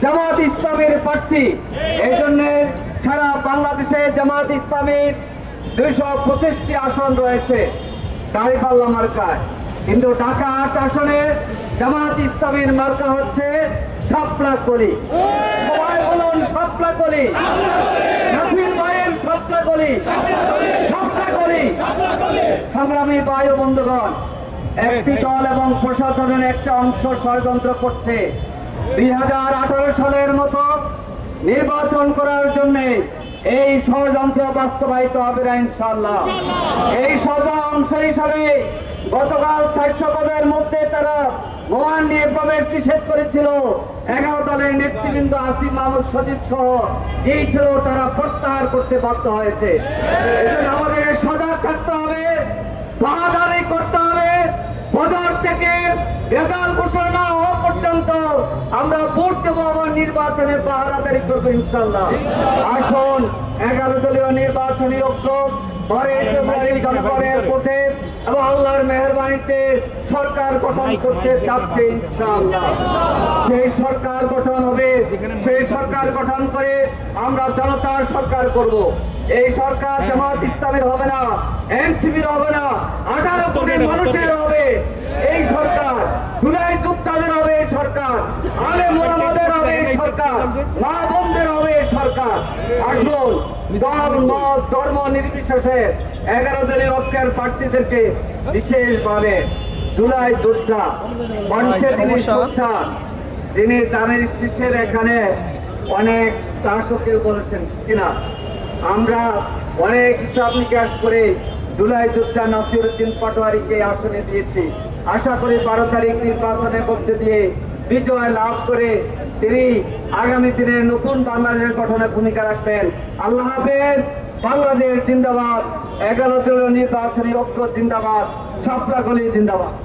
জামাত ইসলামের প্রার্থী। এই জন্য সারা বাংলাদেশে জামাত ইসলামের 225টি আসন রয়েছে দাঁড়িপাল্লা মার্কায়, কিন্তু ঢাকা 8 আসনে জামাত ইসলামের মার্কা হচ্ছে শাপলা কলি। সবাই বলুন শাপলা কলি, নাসির ভাইয়ের শাপলা কলি, শাপলা কলি। সংগ্রামী ভাই ও বন্ধুগণ, একটি দল এবং প্রশাসনের একটা অংশ ষড়যন্ত্র করছে 2018 সালের মতো নির্বাচন করার জন্য। এই ষড়যন্ত্র বাস্তবায়িত হবে না ইনশাআল্লাহ। এই অংশ হিসাবে গতকাল 400 পদের মধ্যে তারা মোহন নিয়ে প্রবেশ নিষেধ করেছিল। 11 দলের নেতৃবৃন্দ আসিফ মাহমুদ সজীব সহ গিয়েছিল, তারা প্রত্যাহার করতে বাধ্য হয়েছে। এজন্য আমাদের সজাগ থাকতে হবে, বাহাদারি করতে হবে। বাজার থেকে রেজাল্ট ঘোষণা না হওয়া পর্যন্ত আমরা ভোট দেবো, আবার নির্বাচনে পাহারাদারি করবো ইনশাল্লাহ। আসুন 11 দলীয় নির্বাচনী ঐক্য জনগণের ভোটে এবং আল্লাহর মেহেরবানিতে সরকার গঠন করতে চাচ্ছে ইনশাআল্লাহ। সেই সরকার গঠন হবে, সেই সরকার গঠন করে আমরা জনতার সরকার করব। এই সরকার জামাত ইসলামের হবে না, এনসিপির হবে না, 18 কোটি মানুষের হবে এই সরকার, জুলাই যোদ্ধাদের হবে এই সরকার, আলেম ওলামাদের হবে এই সরকার, মা বোনদের হবে এই সরকার। আসুন দল মত ধর্ম নির্বিশেষে 11 দলীয় ঐক্যের প্রার্থীদেরকে বিশেষভাবে জুলাই যোদ্ধা মঞ্চে তিনি দানের শীষের এখানে অনেক চাষকেও বলেছেন কিনা, আমরা অনেক হিসাব নিকাশ করে জুলাই যোদ্ধা নাসিরউদ্দিন পাটোয়ারিকে আসনে দিয়েছি। আশা করি 12 তারিখ নির্বাচনের মধ্যে দিয়ে বিজয় লাভ করে তিনি আগামী দিনে নতুন বাংলাদেশের গঠনে ভূমিকা রাখবেন। আল্লাহ হাফেজ। বাংলাদেশ জিন্দাবাদ। 11 দলীয় নির্বাচনী ঐক্য জিন্দাবাদ। শাপলা কলি জিন্দাবাদ।